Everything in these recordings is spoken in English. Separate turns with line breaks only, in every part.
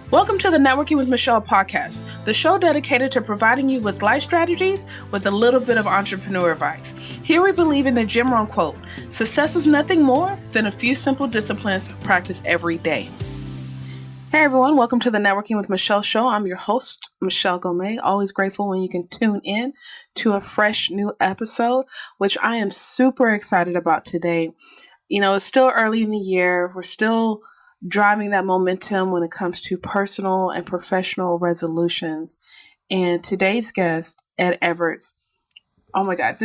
Welcome to the Networking with Michelle podcast, the show dedicated to providing you with life strategies with a little bit of entrepreneur advice. Here we believe in the Jim Rohn quote, success is nothing more than a few simple disciplines practiced every day. Hey everyone, welcome to the Networking with Michelle show. I'm your host, Michelle Gomez. Always grateful when you can tune in to a fresh new episode, which I am super excited about today. You know, it's still early in the year. We're still driving that momentum when it comes to personal and professional resolutions. And today's guest, Ed Evarts, oh my God,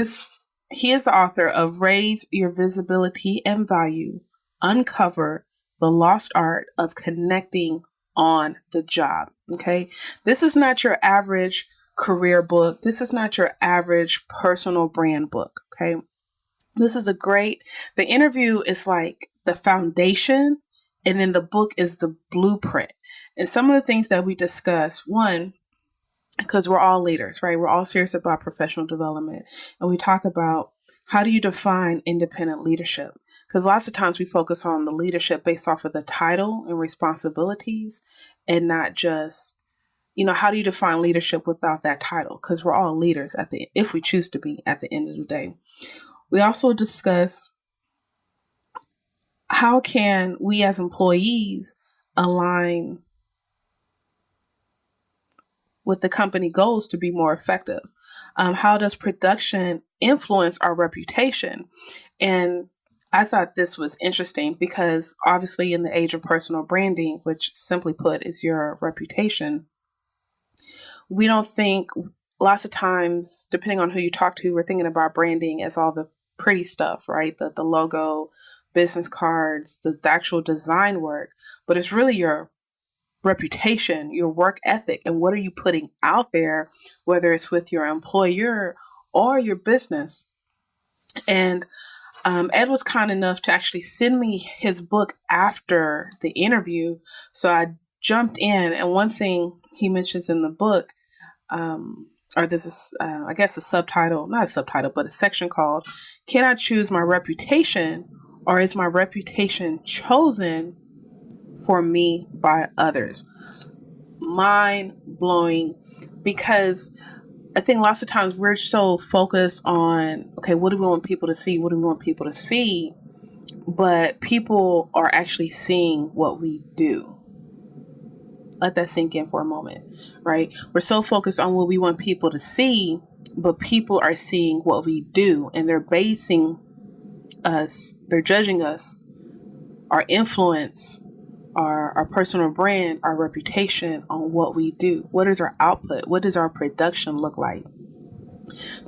he is the author of Raise Your Visibility and Value, Uncover the Lost Art of Connecting on the Job. Okay. This is not your average career book. This is not your average personal brand book. Okay. This is the interview is like the foundation, and then the book is the blueprint. And some of the things that we discuss, one, because we're all leaders, right? We're all serious about professional development. And we talk about how do you define independent leadership? Because lots of times we focus on the leadership based off of the title and responsibilities and not just, how do you define leadership without that title? Because we're all leaders if we choose to be at the end of the day. We also discuss how can we as employees align with the company goals to be more effective? How does production influence our reputation? And I thought this was interesting because obviously in the age of personal branding, which simply put is your reputation, we don't think lots of times, depending on who you talk to, we're thinking about branding as all the pretty stuff, right? The logo, business cards, the actual design work, but it's really your reputation, your work ethic, and what are you putting out there, whether it's with your employer or your business. And Ed was kind enough to actually send me his book after the interview. So I jumped in, and one thing he mentions in the book, or this is, I guess, not a subtitle, but a section called, Can I Choose My Reputation, or Is My Reputation Chosen for Me by Others? Mind blowing, because I think lots of times we're so focused on, okay, what do we want people to see? What do we want people to see? But people are actually seeing what we do. Let that sink in for a moment, right? We're so focused on what we want people to see, but people are seeing what we do, and they're basing us, they're judging us, our influence, our personal brand, our reputation on what we do. What is our output? What does our production look like?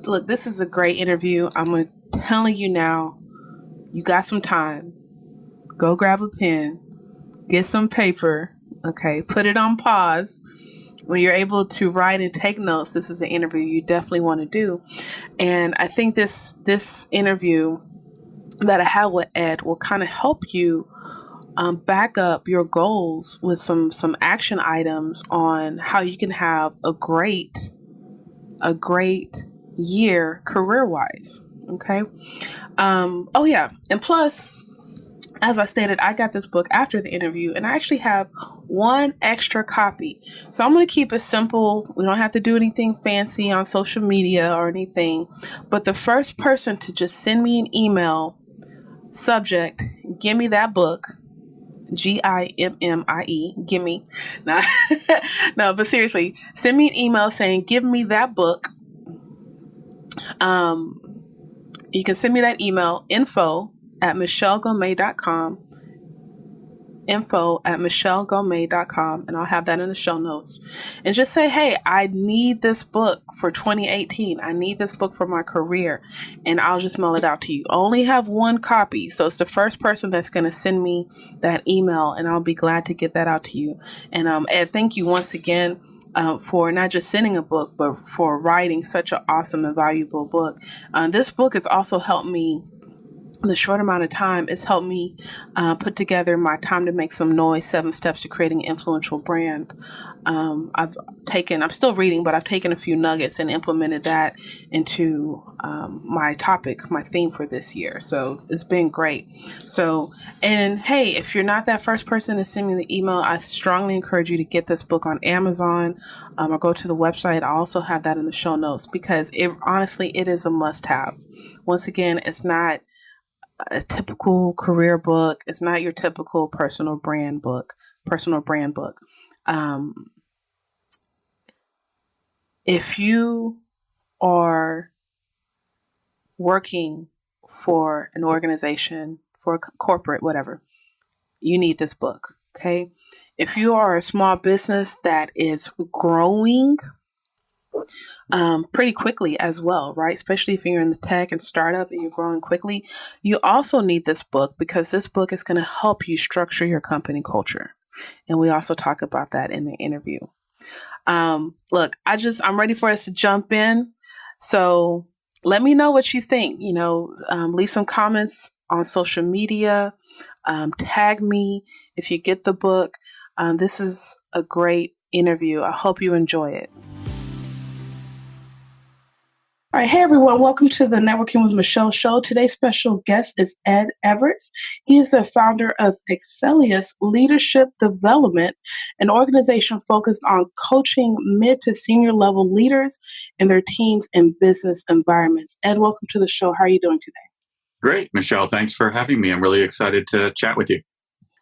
Look, this is a great interview. I'm telling you now, you got some time. Go grab a pen, get some paper, okay? Put it on pause. When you're able to write and take notes, this is an interview you definitely want to do. And I think this interview that I had with Ed will kind of help you back up your goals with some action items on how you can have a great year career-wise. Okay. Oh yeah. And plus, as I stated, I got this book after the interview, and I actually have one extra copy. So I'm going to keep it simple. We don't have to do anything fancy on social media or anything, but the first person to just send me an email, subject, give me that book, GIMMIE, gimme. No, but seriously, send me an email saying, give me that book. You can send me that email, info@michellegomez.com, info@michellegomez.com, and I'll have that in the show notes. And just say, hey, I need this book for 2018. I need this book for my career. And I'll just mail it out to you. I only have one copy. So it's the first person that's going to send me that email, and I'll be glad to get that out to you. And Ed, thank you once again for not just sending a book, but for writing such an awesome and valuable book. This book has also helped me in the short amount of time, it's helped me put together my Time to Make Some Noise, 7 Steps to Creating an Influential Brand. I'm still reading, but I've taken a few nuggets and implemented that into my theme for this year. So it's been great. So, and hey, if you're not that first person to send me the email, I strongly encourage you to get this book on Amazon or go to the website. I also have that in the show notes because it is a must have. Once again, it's not a typical career book. It's not your typical personal brand book. If you are working for an organization, for a corporate, whatever, you need this book. Okay. If you are a small business that is growing pretty quickly as well, right? Especially if you're in the tech and startup and you're growing quickly, you also need this book because this book is going to help you structure your company culture. And we also talk about that in the interview. Look, I'm ready for us to jump in. So let me know what you think. Leave some comments on social media. Tag me if you get the book. This is a great interview. I hope you enjoy it. All right. Hey, everyone. Welcome to the Networking with Michelle show. Today's special guest is Ed Evarts. He is the founder of Excellius Leadership Development, an organization focused on coaching mid to senior level leaders and their teams in business environments. Ed, welcome to the show. How are you doing today?
Great, Michelle. Thanks for having me. I'm really excited to chat with you.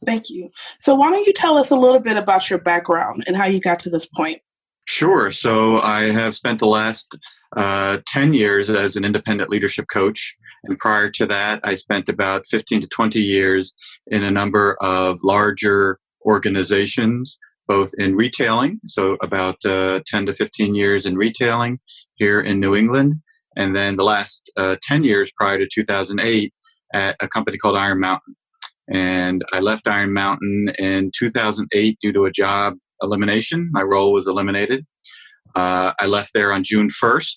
Thank you. So why don't you tell us a little bit about your background and how you got to this point?
Sure. So I have spent the last 10 years as an independent leadership coach. And prior to that, I spent about 15 to 20 years in a number of larger organizations, both in retailing. So about 10 to 15 years in retailing here in New England. And then the last 10 years prior to 2008 at a company called Iron Mountain. And I left Iron Mountain in 2008 due to a job elimination. My role was eliminated. I left there on June 1st.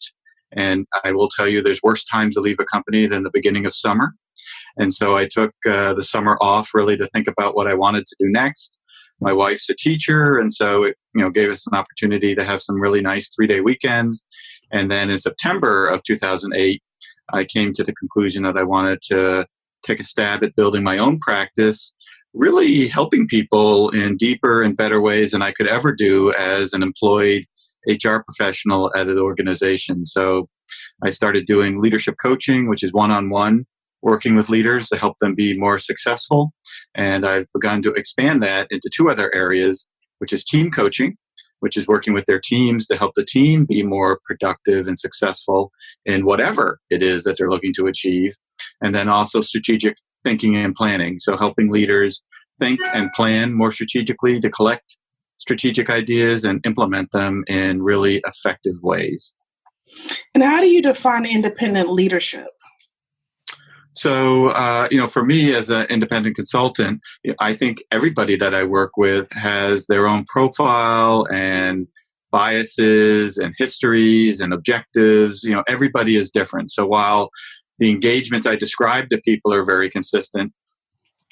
And I will tell you, there's worse time to leave a company than the beginning of summer. And so I took the summer off really to think about what I wanted to do next. My wife's a teacher, and so it gave us an opportunity to have some really nice 3-day weekends. And then in September of 2008, I came to the conclusion that I wanted to take a stab at building my own practice, really helping people in deeper and better ways than I could ever do as an employed HR professional at an organization. So I started doing leadership coaching, which is one-on-one, working with leaders to help them be more successful. And I've begun to expand that into 2 other areas, which is team coaching, which is working with their teams to help the team be more productive and successful in whatever it is that they're looking to achieve. And then also strategic thinking and planning. So helping leaders think and plan more strategically to collect strategic ideas and implement them in really effective ways.
And how do you define independent leadership?
So, for me as an independent consultant, I think everybody that I work with has their own profile and biases and histories and objectives. Everybody is different. So while the engagement I describe to people are very consistent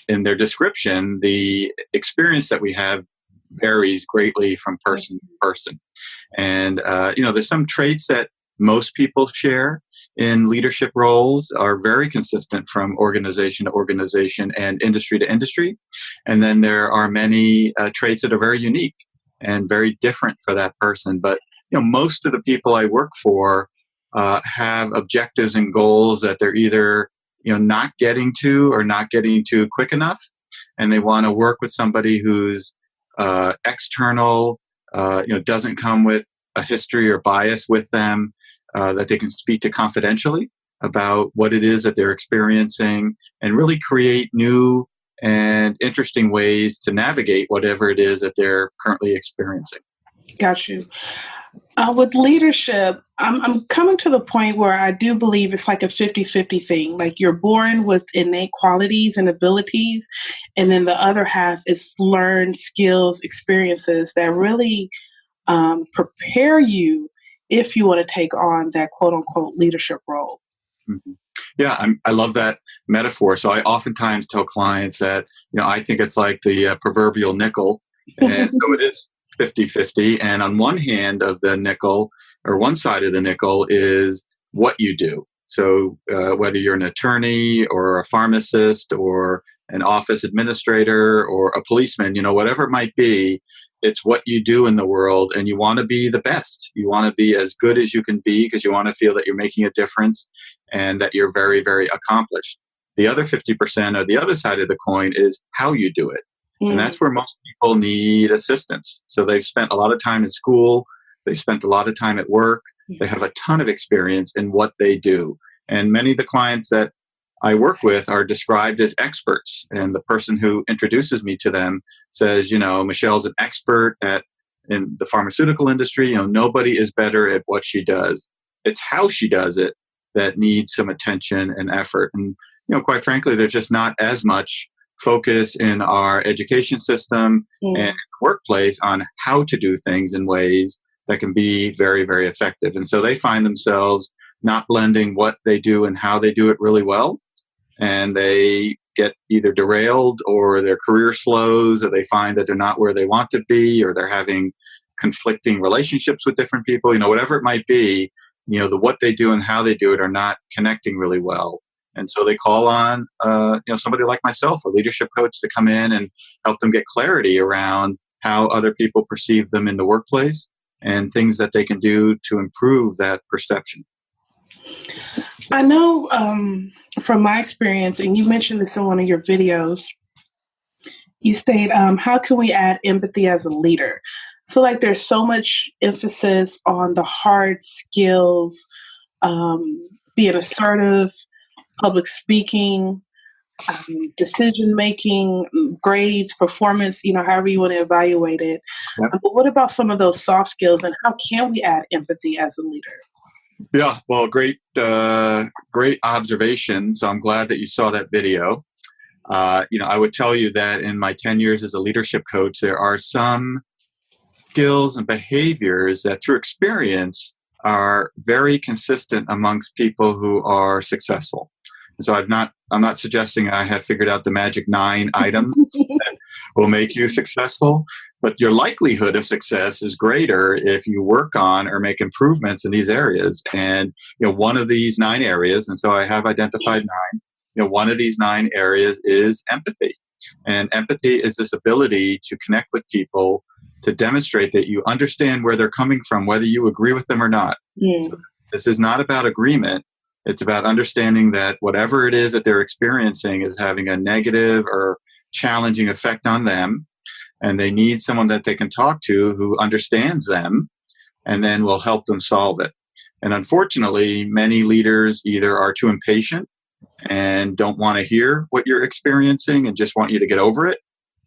in their description, the experience that we have varies greatly from person to person. And, there's some traits that most people share in leadership roles are very consistent from organization to organization and industry to industry. And then there are many traits that are very unique and very different for that person. But, most of the people I work for have objectives and goals that they're either, not getting to or not getting to quick enough. And they want to work with somebody who's external, doesn't come with a history or bias with them, that they can speak to confidentially about what it is that they're experiencing and really create new and interesting ways to navigate whatever it is that they're currently experiencing.
Got you. With leadership, I'm coming to the point where I do believe it's like a 50-50 thing. Like you're born with innate qualities and abilities, and then the other half is learned skills, experiences that really prepare you if you want to take on that quote unquote leadership role.
Mm-hmm. Yeah, I love that metaphor. So I oftentimes tell clients that, I think it's like the proverbial nickel. And so it is 50-50. And on one hand of the nickel, or one side of the nickel, is what you do. So whether you're an attorney or a pharmacist or an office administrator or a policeman, whatever it might be, it's what you do in the world, and you want to be the best. You want to be as good as you can be because you want to feel that you're making a difference and that you're very, very accomplished. The other 50%, or the other side of the coin, is how you do it. And that's where most people need assistance. So they've spent a lot of time in school. They spent a lot of time at work. They have a ton of experience in what they do. And many of the clients that I work with are described as experts. And the person who introduces me to them says, Michelle's an expert in the pharmaceutical industry. Nobody is better at what she does. It's how she does it that needs some attention and effort. And, quite frankly, there's just not as much focus in our education system and workplace on how to do things in ways that can be very, very effective. And so they find themselves not blending what they do and how they do it really well. And they get either derailed, or their career slows, or they find that they're not where they want to be, or they're having conflicting relationships with different people, whatever it might be, the what they do and how they do it are not connecting really well. And so they call on, somebody like myself, a leadership coach, to come in and help them get clarity around how other people perceive them in the workplace and things that they can do to improve that perception.
I know from my experience, and you mentioned this in one of your videos, you state, how can we add empathy as a leader? I feel like there's so much emphasis on the hard skills, being assertive, public speaking, decision-making, grades, performance, however you want to evaluate it.
Yep.
But what about some of those soft skills, and how can we add empathy as a leader?
Yeah, well, great observation. So I'm glad that you saw that video. I would tell you that in my 10 years as a leadership coach, there are some skills and behaviors that through experience are very consistent amongst people who are successful. So I'm not suggesting I have figured out the magic 9 items that will make you successful, but your likelihood of success is greater if you work on or make improvements in these areas. And one of these 9 areas, and so I have identified 9. One of these 9 areas is empathy. And empathy is this ability to connect with people, to demonstrate that you understand where they're coming from, whether you agree with them or not. So this is not about agreement. It's about understanding that whatever it is that they're experiencing is having a negative or challenging effect on them, and they need someone that they can talk to who understands them and then will help them solve it. And unfortunately, many leaders either are too impatient and don't want to hear what you're experiencing and just want you to get over it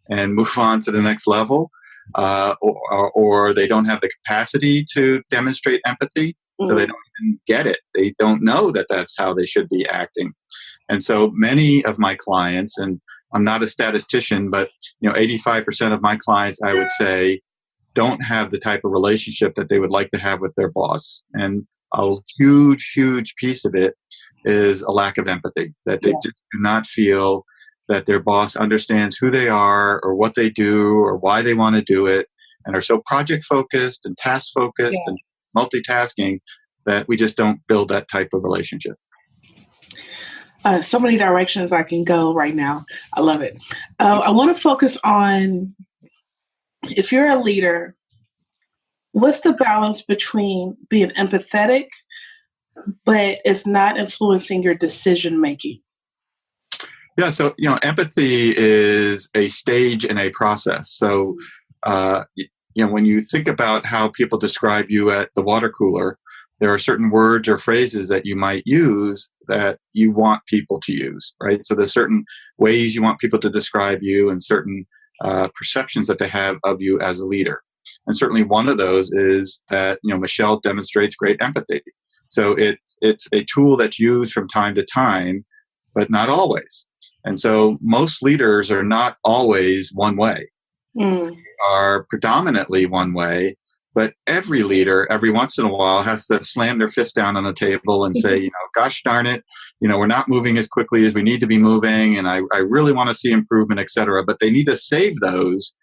and move on to the next level, or they don't have the capacity to demonstrate empathy. So they don't even get it. They don't know that that's how they should be acting. And so many of my clients, and I'm not a statistician, but 85% of my clients, I would say, don't have the type of relationship that they would like to have with their boss. And a huge, huge piece of it is a lack of empathy, that they just do not feel that their boss understands who they are or what they do or why they want to do it, and are so project focused and task focused and multitasking that we just don't build that type of relationship.
So many directions I can go right now. I love it. I want to focus on, if you're a leader, what's the balance between being empathetic, but it's not influencing your decision making?
Yeah, so empathy is a stage in a process. So when you think about how people describe you at the water cooler, there are certain words or phrases that you might use that you want people to use, right? So there's certain ways you want people to describe you and certain perceptions that they have of you as a leader. And certainly one of those is that, Michelle demonstrates great empathy. So it's a tool that's used from time to time, but not always. And so most leaders are not always one way. Are predominantly one way, But every leader, every once in a while, has to slam their fist down on the table and say, gosh darn it, we're not moving as quickly as we need to be moving, and I really want to see improvement, et cetera. But they need to save those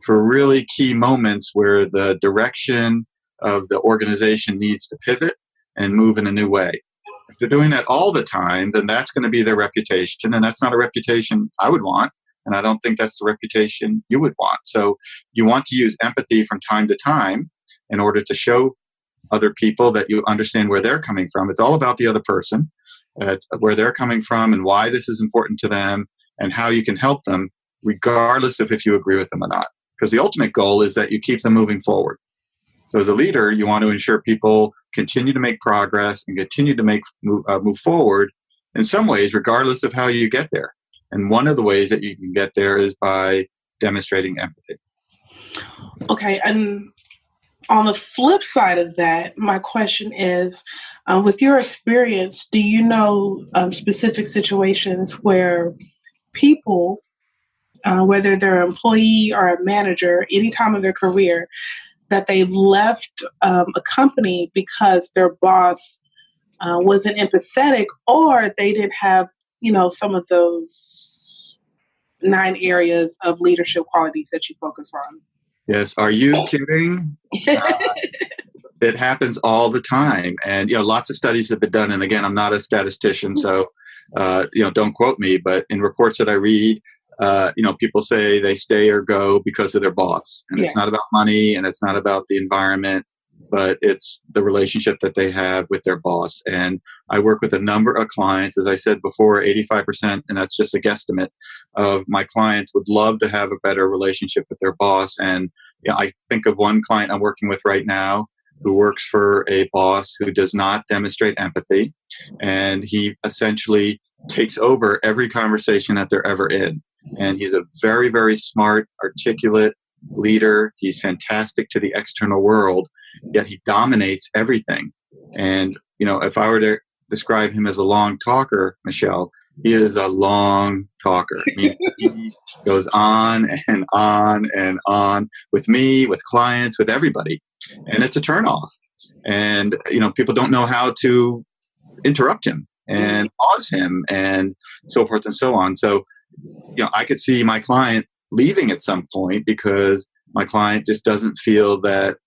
for really key moments where the direction of the organization needs to pivot and move in a new way. If they're doing that all the time, then that's going to be their reputation, and that's not a reputation I would want. And I don't think that's the reputation you would want. So you want to use empathy from time to time in order to show other people that you understand where they're coming from. It's all about the other person, where they're coming from and why this is important to them and how you can help them, regardless of if you agree with them or not. Because the ultimate goal is that you keep them moving forward. So as a leader, you want to ensure people continue to make progress and continue to move forward in some ways, regardless of how you get there. And one of the ways that you can get there is by demonstrating empathy.
Okay, and on the flip side of that, my question is, with your experience, do you know specific situations where people, whether they're an employee or a manager, any time of their career, that they've left a company because their boss wasn't empathetic, or they didn't have, some of those 9 areas of leadership qualities that you focus on?
Yes. Are you kidding? It happens all the time. And, lots of studies have been done. And again, I'm not a statistician, so, don't quote me. But in reports that I read, people say they stay or go because of their boss. And It's not about money, and it's not about the environment, but it's the relationship that they have with their boss. And I work with a number of clients. As I said before, 85%, and that's just a guesstimate, of my clients would love to have a better relationship with their boss. And I think of one client I'm working with right now who works for a boss who does not demonstrate empathy. And he essentially takes over every conversation that they're ever in. And he's a very, very smart, articulate leader. He's fantastic to the external world, yet he dominates everything. And, if I were to describe him as a long talker, Michelle, he is a long talker. I mean, he goes on and on and on with me, with clients, with everybody. And it's a turnoff. And, people don't know how to interrupt him and pause him and so forth and so on. So, I could see my client leaving at some point because my client just doesn't feel that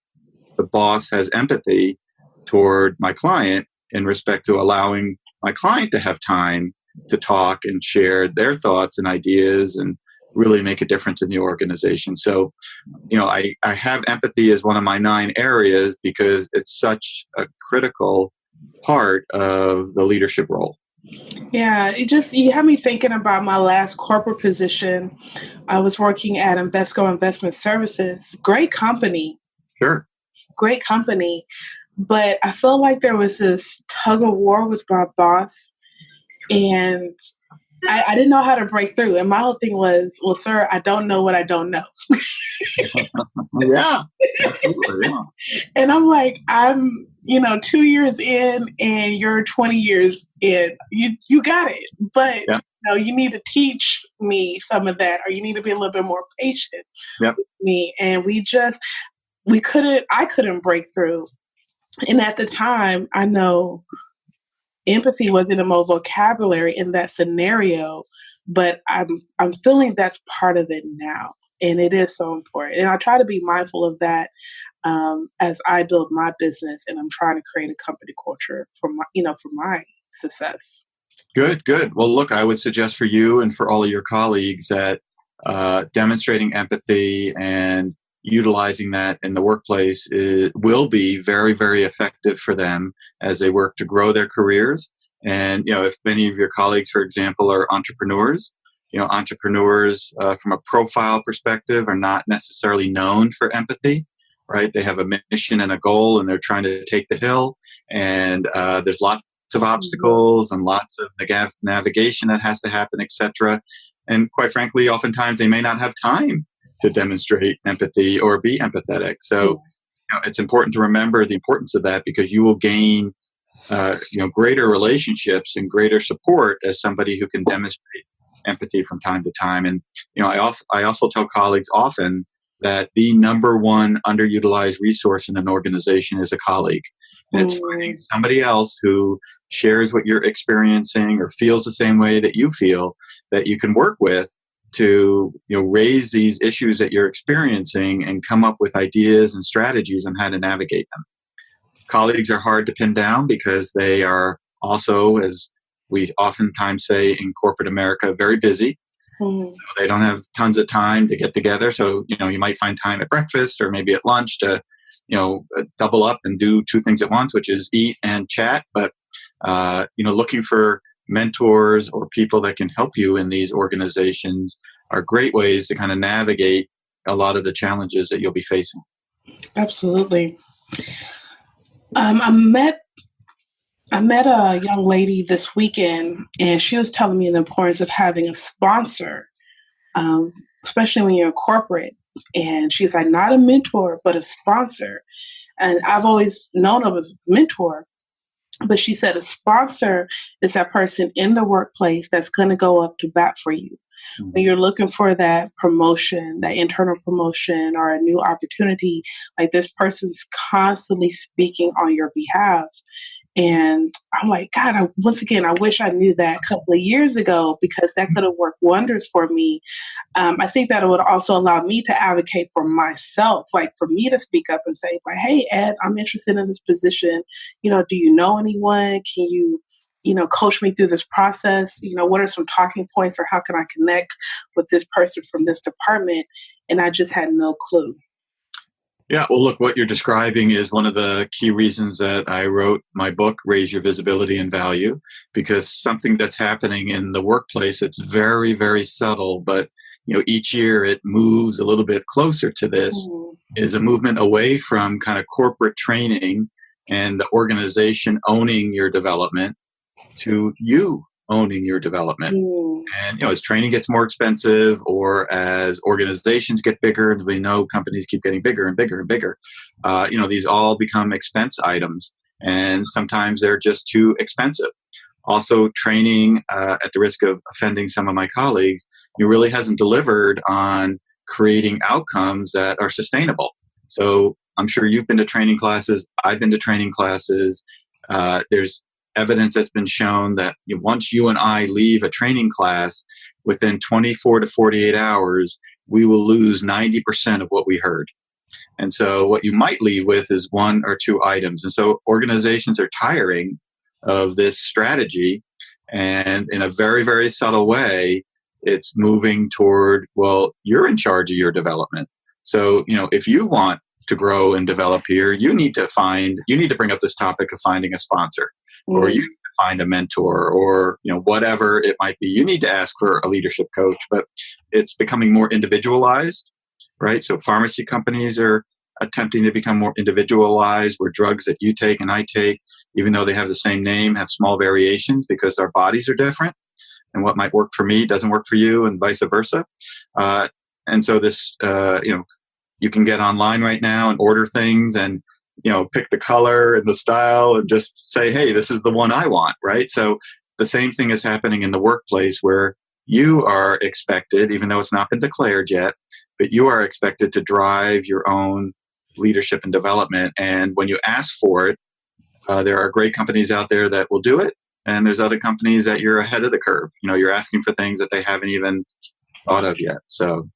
the boss has empathy toward my client in respect to allowing my client to have time to talk and share their thoughts and ideas and really make a difference in the organization. So, I have empathy as one of my 9 areas because it's such a critical part of the leadership role.
Yeah, you had me thinking about my last corporate position. I was working at Invesco Investment Services. Great company.
Sure.
Great company. But I felt like there was this tug of war with my boss, and I didn't know how to break through. And my whole thing was, well, sir, I don't know what I don't know.
Yeah, absolutely. Yeah.
And I'm like, I'm 2 years in and you're 20 years in. You got it. But you need to teach me some of that, or you need to be a little bit more patient with me. And I couldn't break through. And at the time, I know empathy wasn't in my vocabulary in that scenario, but I'm feeling that's part of it now. And it is so important. And I try to be mindful of that as I build my business, and I'm trying to create a company culture for my success.
Good. Well, look, I would suggest for you and for all of your colleagues that demonstrating empathy and utilizing that in the workplace will be very, very effective for them as they work to grow their careers. And, if many of your colleagues, for example, are entrepreneurs, entrepreneurs from a profile perspective are not necessarily known for empathy, right? They have a mission and a goal, and they're trying to take the hill. And there's lots of obstacles and lots of navigation that has to happen, etc. And quite frankly, oftentimes they may not have time to demonstrate empathy or be empathetic. So, it's important to remember the importance of that, because you will gain, greater relationships and greater support as somebody who can demonstrate empathy from time to time. And, I also tell colleagues often that the number one underutilized resource in an organization is a colleague. And it's finding somebody else who shares what you're experiencing or feels the same way that you feel, that you can work with to raise these issues that you're experiencing and come up with ideas and strategies on how to navigate them. Colleagues are hard to pin down because they are also, as we oftentimes say in corporate America, very busy. So they don't have tons of time to get together. So, you might find time at breakfast or maybe at lunch to, double up and do two things at once, which is eat and chat. But, looking for mentors or people that can help you in these organizations are great ways to kind of navigate a lot of the challenges that you'll be facing.
Absolutely. I met a young lady this weekend, and she was telling me the importance of having a sponsor, especially when you're in corporate. And she's like, not a mentor, but a sponsor. And I've always known of a mentor, but she said a sponsor is that person in the workplace that's going to go up to bat for you. When you're looking for that promotion, that internal promotion or a new opportunity, like this person's constantly speaking on your behalf. And I'm like, God, once again, I wish I knew that a couple of years ago, because that could have worked wonders for me. I think that it would also allow me to advocate for myself, like for me to speak up and say, like, hey, Ed, I'm interested in this position. Do you know anyone? Can you, coach me through this process? What are some talking points, or how can I connect with this person from this department? And I just had no clue.
Yeah, well, look, what you're describing is one of the key reasons that I wrote my book, Raise Your Visibility and Value, because something that's happening in the workplace, it's very, very subtle, but each year it moves a little bit closer to this, is a movement away from kind of corporate training and the organization owning your development to you owning your development. And as training gets more expensive, or as organizations get bigger, and we know companies keep getting bigger and bigger and bigger, these all become expense items, and sometimes they're just too expensive. Also, training, at the risk of offending some of my colleagues, really hasn't delivered on creating outcomes that are sustainable. So I'm sure you've been to training classes. I've been to training classes. There's evidence that's been shown that once you and I leave a training class, within 24 to 48 hours, we will lose 90% of what we heard. And so what you might leave with is one or two items. And so organizations are tiring of this strategy. And in a very, very subtle way, it's moving toward, well, you're in charge of your development. So, if you want to grow and develop here, you need to bring up this topic of finding a sponsor, or you need to find a mentor, or, whatever it might be. You need to ask for a leadership coach, but it's becoming more individualized, right? So pharmacy companies are attempting to become more individualized, where drugs that you take and I take, even though they have the same name, have small variations because our bodies are different. And what might work for me doesn't work for you, and vice versa. And so this, you can get online right now and order things and, pick the color and the style and just say, hey, this is the one I want, right? So the same thing is happening in the workplace, where you are expected, even though it's not been declared yet, but you are expected to drive your own leadership and development. And when you ask for it, there are great companies out there that will do it. And there's other companies that you're ahead of the curve. You're asking for things that they haven't even thought of yet. So,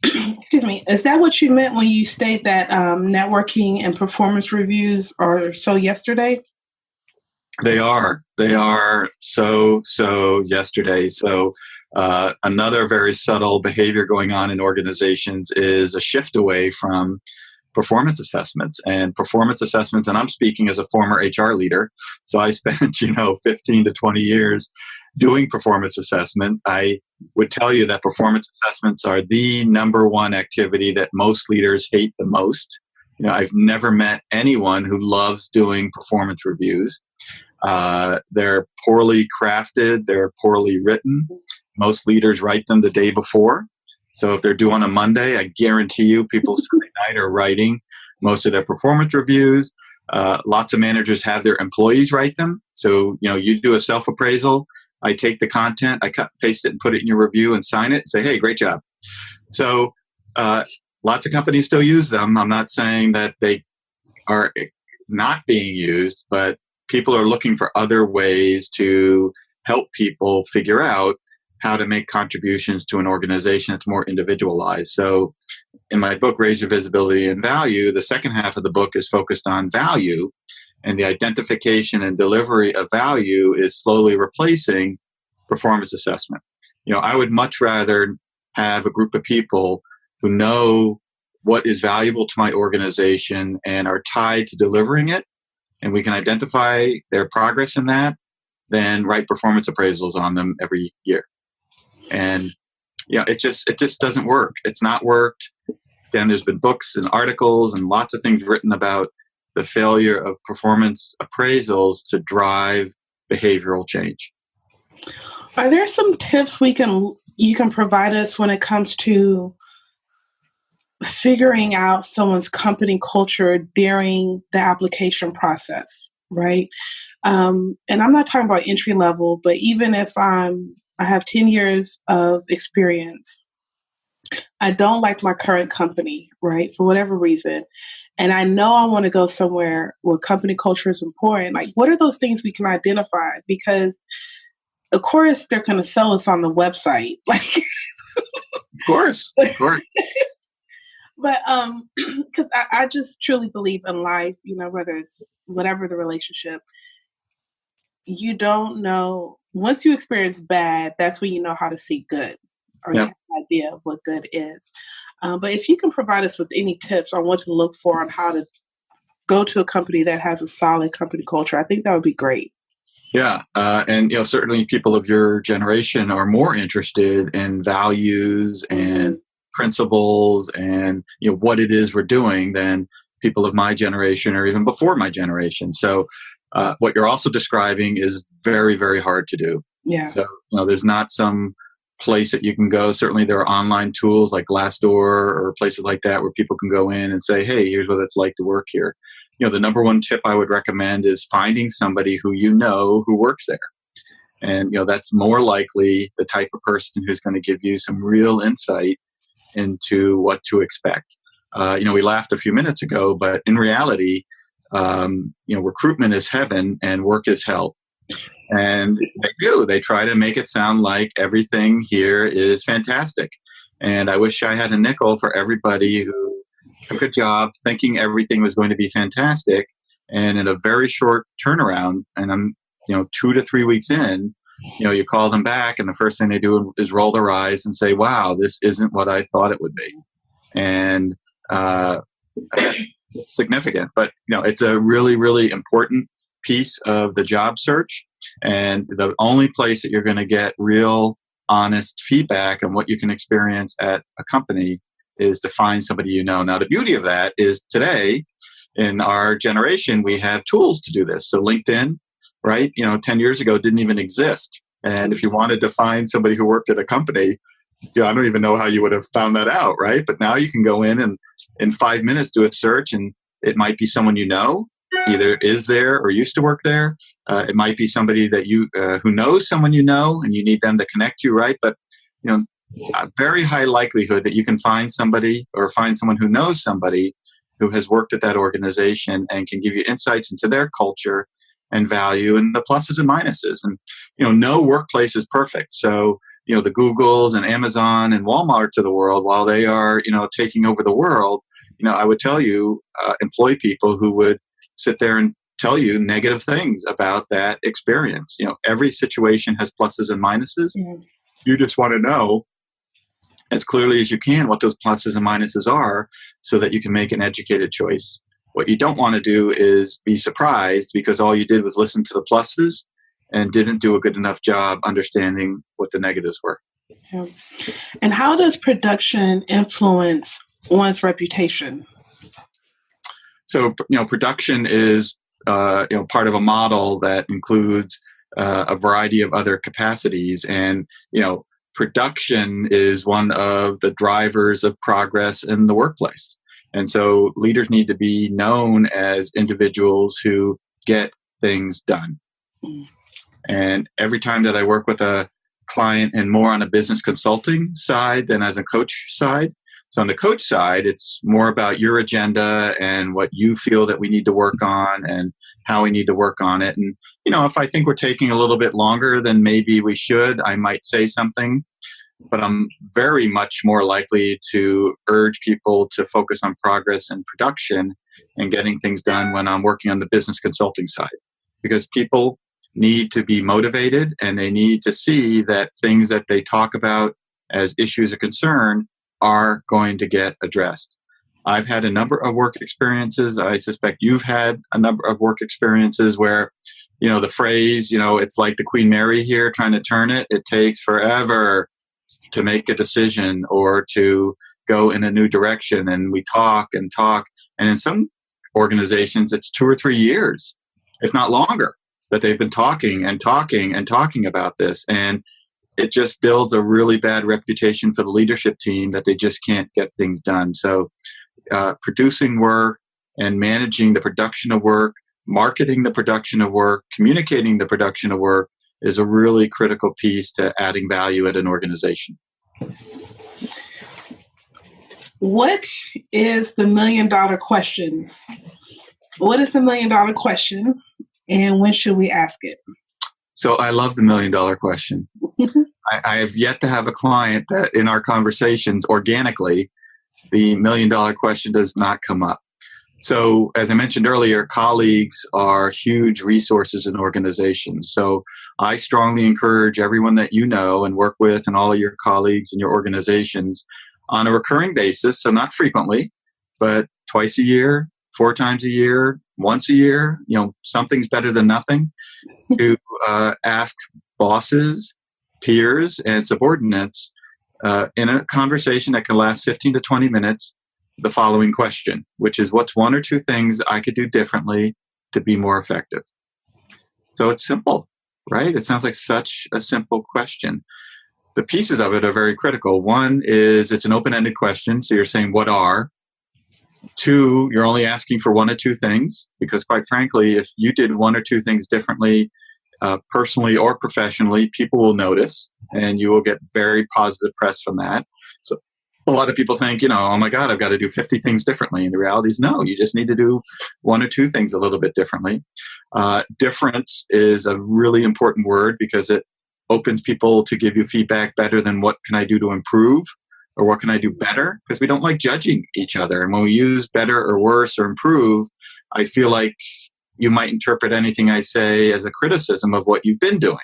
excuse me, is that what you meant when you state that networking and performance reviews are so yesterday?
They are so yesterday. So another very subtle behavior going on in organizations is a shift away from performance assessments. And I'm speaking as a former HR leader, so I spent 15 to 20 years doing performance assessment. I would tell you that performance assessments are the number one activity that most leaders hate the most. I've never met anyone who loves doing performance reviews. They're poorly crafted, they're poorly written. Most leaders write them the day before. So if they're due on a Monday, I guarantee you people Sunday night are writing most of their performance reviews. Lots of managers have their employees write them. So, you do a self-appraisal. I take the content, I cut, paste it, and put it in your review and sign it and say, hey, great job. So Lots of companies still use them. I'm not saying that they are not being used, but people are looking for other ways to help people figure out how to make contributions to an organization that's more individualized. So in my book, Raise Your Visibility and Value, the second half of the book is focused on value, and the identification and delivery of value is slowly replacing performance assessment. I would much rather have a group of people who know what is valuable to my organization and are tied to delivering it, and we can identify their progress in that, than write performance appraisals on them every year. And it just doesn't work. It's not worked. Then there's been books and articles and lots of things written about the failure of performance appraisals to drive behavioral change.
Are there some tips you can provide us when it comes to figuring out someone's company culture during the application process, right? And I'm not talking about entry level, but even if I have 10 years of experience, I don't like my current company, right? For whatever reason. And I know I want to go somewhere where company culture is important. Like, what are those things we can identify? Because of course they're going to sell us on the website. Like,
of course.
But because I just truly believe in life, whether it's whatever the relationship, you don't know. Once you experience bad, that's when you know how to see good, or you have an idea of what good is. But if you can provide us with any tips on what to look for on how to go to a company that has a solid company culture, I think that would be great.
Yeah. And, certainly people of your generation are more interested in values and principles and, what it is we're doing than people of my generation or even before my generation. So what you're also describing is very, very hard to do.
Yeah.
So, there's not some place that you can go. Certainly there are online tools like Glassdoor or places like that where people can go in and say, hey, here's what it's like to work here. The number one tip I would recommend is finding somebody who who works there. And, that's more likely the type of person who's going to give you some real insight into what to expect. We laughed a few minutes ago, but in reality, recruitment is heaven and work is hell. And they try to make it sound like everything here is fantastic. And I wish I had a nickel for everybody who took a job thinking everything was going to be fantastic. And in a very short turnaround, and I'm, 2 to 3 weeks in, you call them back and the first thing they do is roll their eyes and say, wow, this isn't what I thought it would be. And it's significant, but, it's a really, really important piece of the job search. And the only place that you're going to get real, honest feedback on what you can experience at a company is to find somebody Now, the beauty of that is today, in our generation, we have tools to do this. So LinkedIn, right, 10 years ago didn't even exist. And if you wanted to find somebody who worked at a company, I don't even know how you would have found that out, right? But now you can go in 5 minutes do a search, and it might be someone either is there or used to work there. It might be somebody that who knows someone and you need them to connect you, right? But a very high likelihood that you can find somebody or find someone who knows somebody who has worked at that organization and can give you insights into their culture and value and the pluses and minuses. And no workplace is perfect. So the Googles and Amazon and Walmarts of the world, while they are taking over the world, I would tell you employ people who would sit there and tell you negative things about that experience. Every situation has pluses and minuses. Mm-hmm. You just want to know as clearly as you can what those pluses and minuses are so that you can make an educated choice. What you don't want to do is be surprised because all you did was listen to the pluses and didn't do a good enough job understanding what the negatives were.
Yeah. And how does production influence one's reputation?
So, production is, part of a model that includes a variety of other capacities. And, production is one of the drivers of progress in the workplace. And so leaders need to be known as individuals who get things done. And every time that I work with a client and more on a business consulting side than as a coach side, So on the coach side, it's more about your agenda and what you feel that we need to work on and how we need to work on it. And, if I think we're taking a little bit longer than maybe we should, I might say something, but I'm very much more likely to urge people to focus on progress and production and getting things done when I'm working on the business consulting side, because people need to be motivated and they need to see that things that they talk about as issues of concern are going to get addressed. I've had a number of work experiences. I suspect you've had a number of work experiences where, the phrase, it's like the Queen Mary here trying to turn it. It takes forever to make a decision or to go in a new direction. And we talk and talk. And in some organizations, it's 2 or 3 years, if not longer, that they've been talking and talking and talking about this. And it just builds a really bad reputation for the leadership team that they just can't get things done. So producing work and managing the production of work, marketing the production of work, communicating the production of work is a really critical piece to adding value at an organization.
What is the $1 million question? What is the $1 million question, and when should we ask it?
So I love the $1 million question. I have yet to have a client that in our conversations organically, the $1 million question does not come up. So as I mentioned earlier, colleagues are huge resources in organizations. So I strongly encourage everyone that you know and work with and all of your colleagues in your organizations on a recurring basis, so not frequently, but twice a year, 4 times a year, once a year, something's better than nothing, to ask bosses, peers, and subordinates in a conversation that can last 15 to 20 minutes, the following question, which is, what's 1 or 2 things I could do differently to be more effective? So it's simple, right? It sounds like such a simple question. The pieces of it are very critical. 1 is it's an open-ended question. So you're saying, what are? 2, you're only asking for 1 or 2 things, because quite frankly, if you did 1 or 2 things differently, personally or professionally, people will notice and you will get very positive press from that. So a lot of people think, oh my God, I've got to do 50 things differently. And the reality is no, you just need to do 1 or 2 things a little bit differently. Difference is a really important word because it opens people to give you feedback better than what can I do to improve or what can I do better, because we don't like judging each other. And when we use better or worse or improve, I feel like you might interpret anything I say as a criticism of what you've been doing.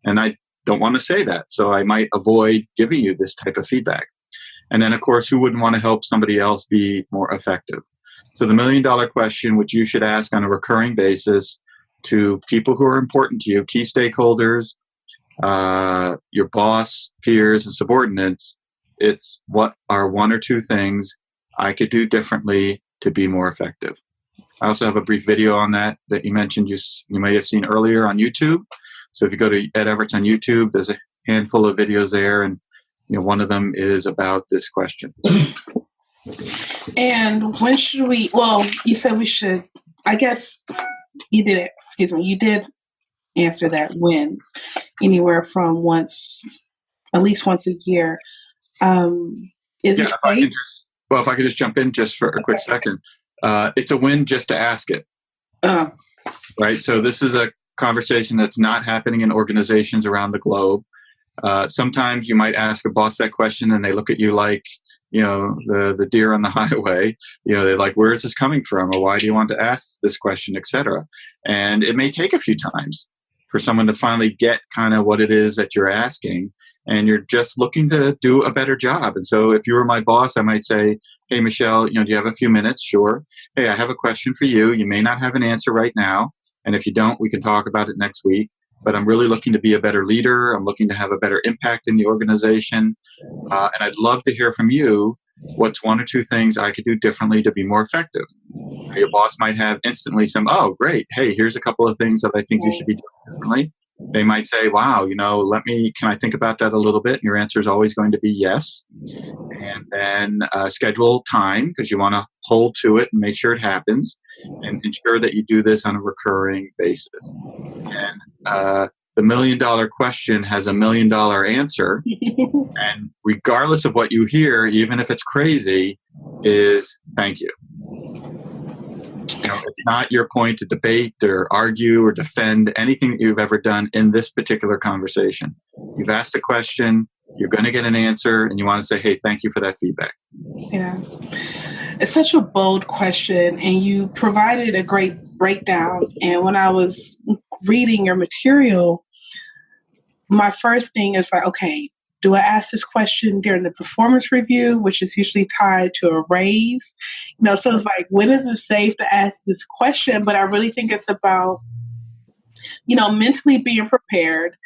And I don't want to say that. So I might avoid giving you this type of feedback. And then, of course, who wouldn't want to help somebody else be more effective? So the $1 million question, which you should ask on a recurring basis to people who are important to you, key stakeholders, your boss, peers, and subordinates, it's what are 1 or 2 things I could do differently to be more effective? I also have a brief video on that you mentioned you may have seen earlier on YouTube. So if you go to Ed Evarts on YouTube, there's a handful of videos there, and one of them is about this question.
And when should we? Well, you said we should. I guess you did. Excuse me. You did answer that when, anywhere from at least once a year. Is it safe?
If I could just jump in just for a quick second. It's a win just to ask it. Right? So this is a conversation that's not happening in organizations around the globe. Sometimes you might ask a boss that question and they look at you like, the deer on the highway. They're like, where is this coming from? Or why do you want to ask this question, et cetera? And it may take a few times for someone to finally get kind of what it is that you're asking. And you're just looking to do a better job. And so if you were my boss, I might say, hey, Michelle, do you have a few minutes? Sure. Hey, I have a question for you. You may not have an answer right now. And if you don't, we can talk about it next week. But I'm really looking to be a better leader. I'm looking to have a better impact in the organization. And I'd love to hear from you what's 1 or 2 things I could do differently to be more effective. Your boss might have instantly some, oh, great. Hey, here's a couple of things that I think you should be doing differently. They might say, wow, can I think about that a little bit? And your answer is always going to be yes. And then schedule time, because you want to hold to it and make sure it happens and ensure that you do this on a recurring basis. And the $1,000,000 question has $1,000,000 answer. And regardless of what you hear, even if it's crazy, is thank you. It's not your point to debate or argue or defend anything that you've ever done in this particular conversation. You've asked a question, you're going to get an answer, and you want to say, hey, thank you for that feedback.
Yeah. It's such a bold question, and you provided a great breakdown. And when I was reading your material, my first thing is like, okay, do I ask this question during the performance review, which is usually tied to a raise? So it's like, when is it safe to ask this question? But I really think it's about, mentally being prepared,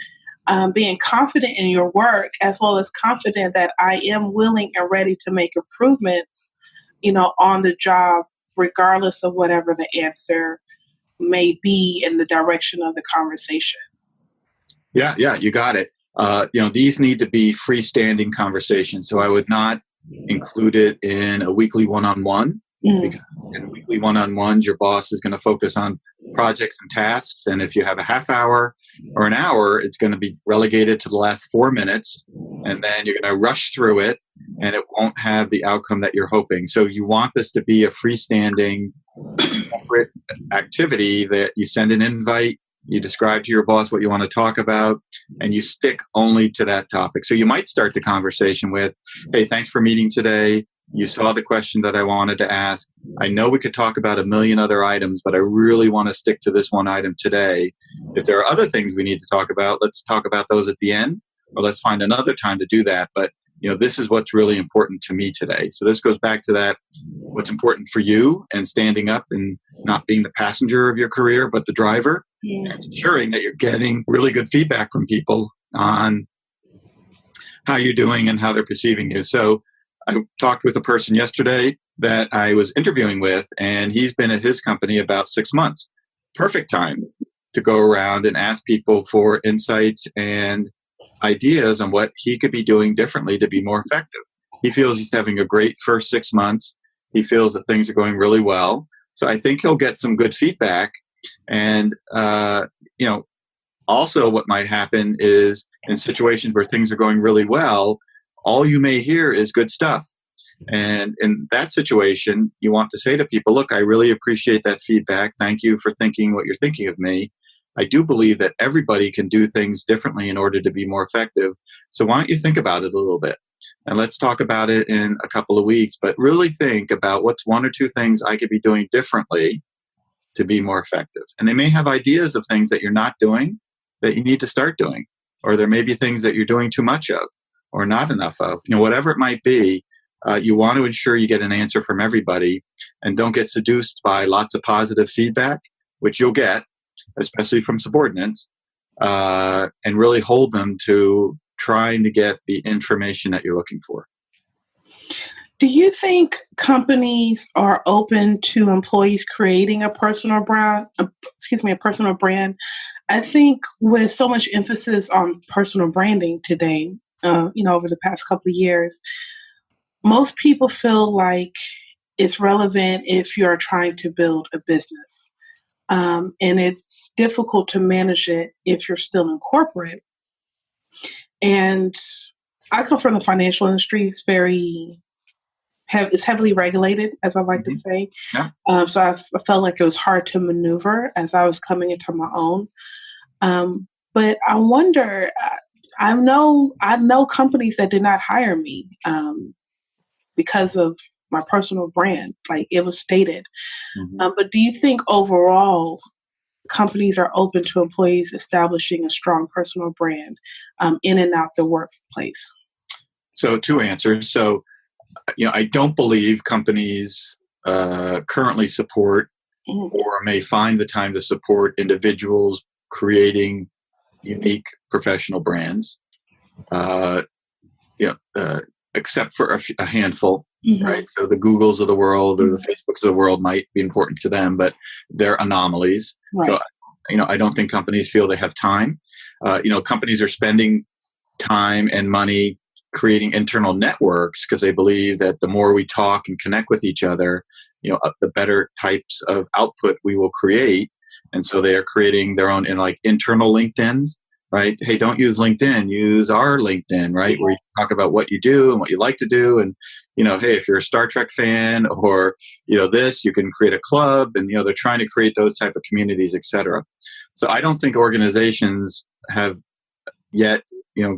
being confident in your work, as well as confident that I am willing and ready to make improvements, on the job, regardless of whatever the answer may be in the direction of the conversation.
Yeah, you got it. These need to be freestanding conversations. So I would not include it in a weekly one-on-one. Because in weekly one-on-ones, your boss is going to focus on projects and tasks. And if you have a half hour or an hour, it's going to be relegated to the last 4 minutes. And then you're going to rush through it, and it won't have the outcome that you're hoping. So you want this to be a freestanding, separate activity that you send an invite, you describe to your boss what you want to talk about, and you stick only to that topic. So you might start the conversation with, hey, thanks for meeting today. You saw the question that I wanted to ask. I know we could talk about a million other items, but I really want to stick to this one item today. If there are other things we need to talk about, let's talk about those at the end, or let's find another time to do that. But this is what's really important to me today. So this goes back to that, what's important for you, and standing up and not being the passenger of your career, but the driver, and ensuring that you're getting really good feedback from people on how you're doing and how they're perceiving you. So I talked with a person yesterday that I was interviewing with, and he's been at his company about 6 months. Perfect time to go around and ask people for insights and ideas on what he could be doing differently to be more effective. He feels he's having a great first 6 months. He feels that things are going really well. So I think he'll get some good feedback. And, also what might happen is in situations where things are going really well, all you may hear is good stuff. And in that situation, you want to say to people, look, I really appreciate that feedback. Thank you for thinking what you're thinking of me. I do believe that everybody can do things differently in order to be more effective. So why don't you think about it a little bit? And let's talk about it in a couple of weeks. But really think about what's 1 or 2 things I could be doing differently to be more effective. And they may have ideas of things that you're not doing that you need to start doing. Or there may be things that you're doing too much of or not enough of. Whatever it might be, you want to ensure you get an answer from everybody, and don't get seduced by lots of positive feedback, which you'll get, especially from subordinates, and really hold them to trying to get the information that you're looking for.
Do you think companies are open to employees creating a personal brand? A personal brand. I think with so much emphasis on personal branding today, over the past couple of years, most people feel like it's relevant if you're trying to build a business. And it's difficult to manage it if you're still in corporate. And I come from the financial industry. It's it's heavily regulated, as I like to say.
Yeah.
So I felt like it was hard to maneuver as I was coming into my own. But I wonder, I know companies that did not hire me because of my personal brand, like it was stated. But do you think overall companies are open to employees establishing a strong personal brand in and out the workplace?
So 2 answers. So, I don't believe companies currently support or may find the time to support individuals creating unique professional brands, except for a handful, right? So the Googles of the world or the Facebooks of the world might be important to them, but they're anomalies.
Right.
So, I don't think companies feel they have time. Companies are spending time and money creating internal networks because they believe that the more we talk and connect with each other, the better types of output we will create. And so they are creating their own internal LinkedIns right? Hey, don't use LinkedIn, use our LinkedIn, right? Where you talk about what you do and what you like to do. And, hey, if you're a Star Trek fan or, this, you can create a club, and, they're trying to create those type of communities, et cetera. So I don't think organizations have yet,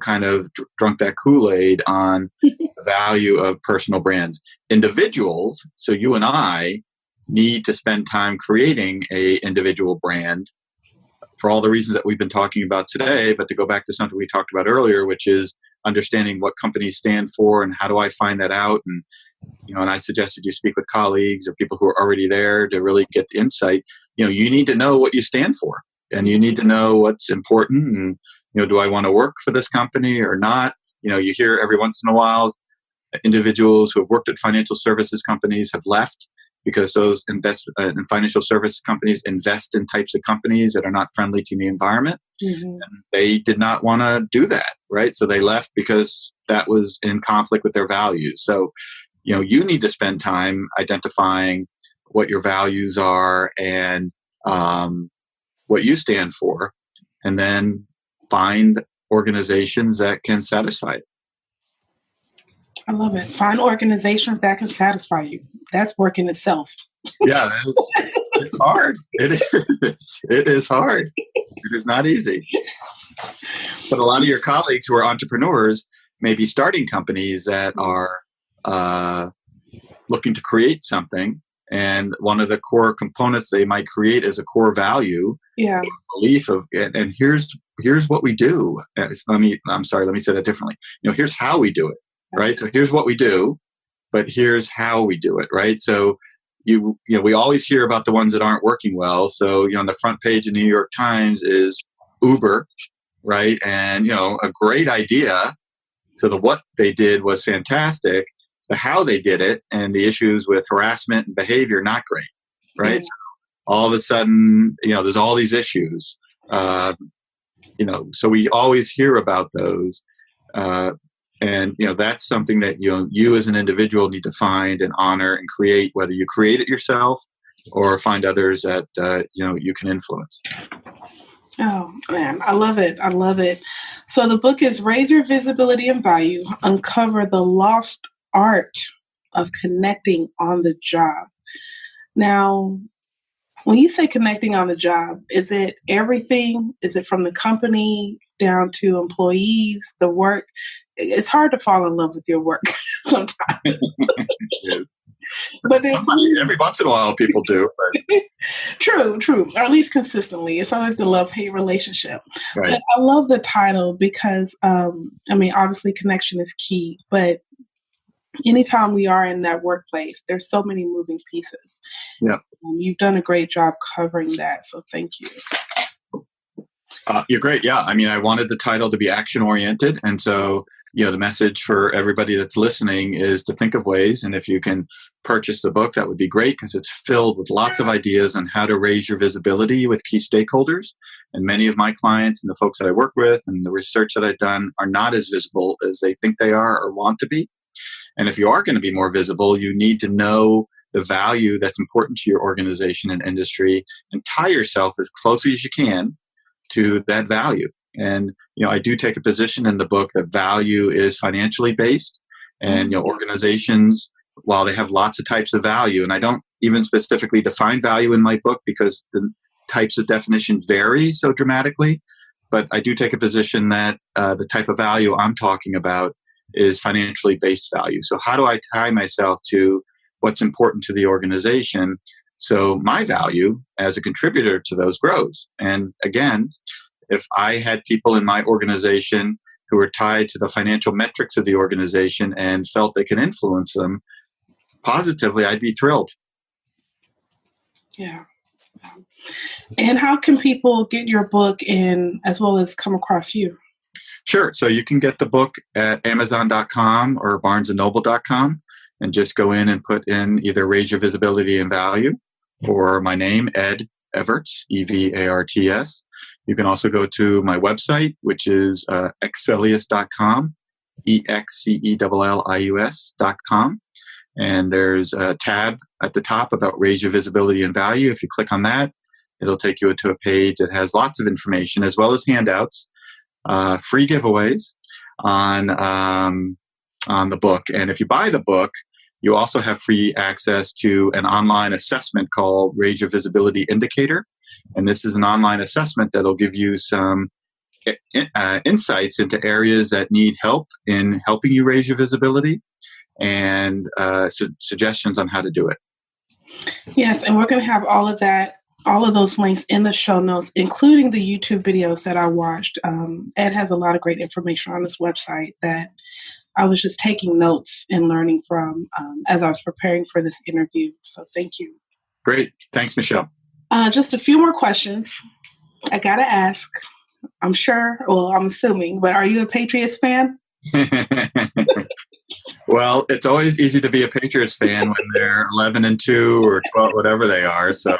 kind of drunk that Kool-Aid on the value of personal brands. Individuals, so you and I, need to spend time creating a individual brand for all the reasons that we've been talking about today. But to go back to something we talked about earlier, which is understanding what companies stand for and how do I find that out. And, and I suggested you speak with colleagues or people who are already there to really get the insight. You need to know what you stand for, and you need to know what's important. And, do I want to work for this company or not? You hear every once in a while individuals who have worked at financial services companies have left because those in financial service companies invest in types of companies that are not friendly to the environment. Mm-hmm. And they did not want to do that, right? So they left because that was in conflict with their values. So, you need to spend time identifying what your values are and what you stand for, and then find organizations that can satisfy it.
I love it. Find organizations that can satisfy you. That's work in itself.
Yeah, it's hard. It is hard. It is not easy. But a lot of your colleagues who are entrepreneurs may be starting companies that are looking to create something. And one of the core components they might create is a core value, belief of, and here's what we do. Let me say that differently. Here's how we do it, right? So here's what we do, but here's how we do it, right? So we always hear about the ones that aren't working well. So on the front page of the New York Times is Uber, right? And a great idea. So the what they did was fantastic. The how they did it and the issues with harassment and behavior, not great, right? So all of a sudden, there's all these issues. So we always hear about those. And that's something that you as an individual need to find and honor and create, whether you create it yourself or find others that you can influence.
Oh man, I love it. I love it. So the book is Raise Your Visibility and Value, Uncover the Lost Art of Connecting on the Job. Now, when you say connecting on the job, is it everything? Is it from the company down to employees, the work? It's hard to fall in love with your work sometimes.
But every once in a while people do. But.
True. Or at least consistently. It's always the love-hate relationship.
Right.
But I love the title because, obviously connection is key, but anytime we are in that workplace, there's so many moving pieces.
Yeah.
You've done a great job covering that. So thank you.
You're great. Yeah. I wanted the title to be action-oriented. And so, the message for everybody that's listening is to think of ways. And if you can purchase the book, that would be great because it's filled with lots of ideas on how to raise your visibility with key stakeholders. And many of my clients and the folks that I work with and the research that I've done are not as visible as they think they are or want to be. And if you are going to be more visible, you need to know the value that's important to your organization and industry and tie yourself as closely as you can to that value. And, I do take a position in the book that value is financially based. And, organizations, while they have lots of types of value, and I don't even specifically define value in my book because the types of definitions vary so dramatically, but I do take a position that the type of value I'm talking about is financially based value. So how do I tie myself to what's important to the organization so my value as a contributor to those grows? And again, if I had people in my organization who were tied to the financial metrics of the organization and felt they could influence them positively, I'd be thrilled.
Yeah. And how can people get your book in as well as come across you?
Sure. So you can get the book at Amazon.com or BarnesandNoble.com and just go in and put in either Raise Your Visibility and Value or my name, Ed Evarts, Evarts. You can also go to my website, which is Excellius.com, EXCELLIUS.com. And there's a tab at the top about Raise Your Visibility and Value. If you click on that, it'll take you to a page that has lots of information as well as handouts free giveaways on the book. And if you buy the book, you also have free access to an online assessment called Raise Your Visibility Indicator. And this is an online assessment that'll give you some insights into areas that need help in helping you raise your visibility and suggestions on how to do it.
Yes, and we're going to have all of those links in the show notes, including the YouTube videos that I watched. Ed has a lot of great information on his website that I was just taking notes and learning from as I was preparing for this interview. So thank you.
Great. Thanks, Michelle.
Just a few more questions I got to ask. I'm assuming, but are you a Patriots fan?
Well, it's always easy to be a Patriots fan when they're 11-2 or 12, whatever they are. So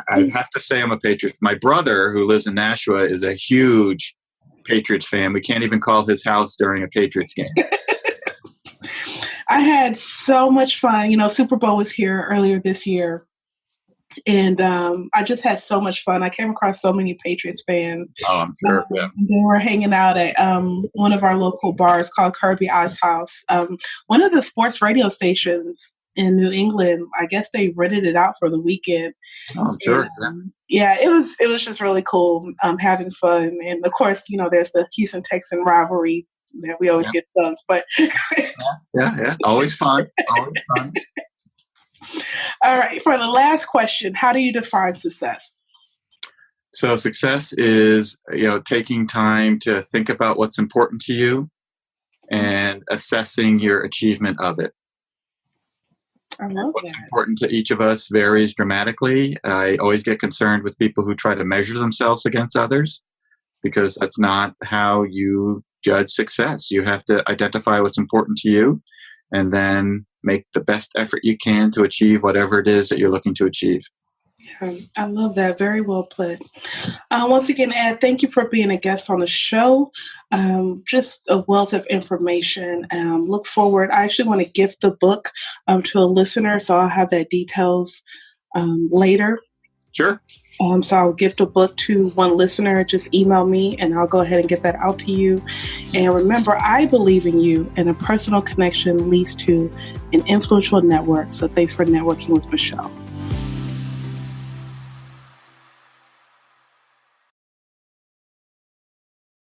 I have to say I'm a Patriots. My brother, who lives in Nashua, is a huge Patriots fan. We can't even call his house during a Patriots game.
I had so much fun. Super Bowl was here earlier this year. And I just had so much fun. I came across so many Patriots fans.
Oh, I'm sure. Yeah.
They were hanging out at one of our local bars called Kirby Ice House. One of the sports radio stations in New England, I guess they rented it out for the weekend.
Oh, I'm sure.
And, it was just really cool having fun. And of course, there's the Houston Texan rivalry that we always get stung. But
yeah. Always fun. Always fun.
All right. For the last question, how do you define success?
So success is, taking time to think about what's important to you and assessing your achievement of it.
I love
What's
that.
important to each of us varies dramatically. I always get concerned with people who try to measure themselves against others because that's not how you judge success. You have to identify what's important to you and then make the best effort you can to achieve whatever it is that you're looking to achieve.
I love that. Very well put. Once again, Ed, thank you for being a guest on the show. Just a wealth of information. Look forward. I actually want to gift the book to a listener, so I'll have that details later.
Sure.
So I'll gift a book to one listener. Just email me and I'll go ahead and get that out to you. And remember, I believe in you, and a personal connection leads to an influential network. So thanks for networking with Michelle.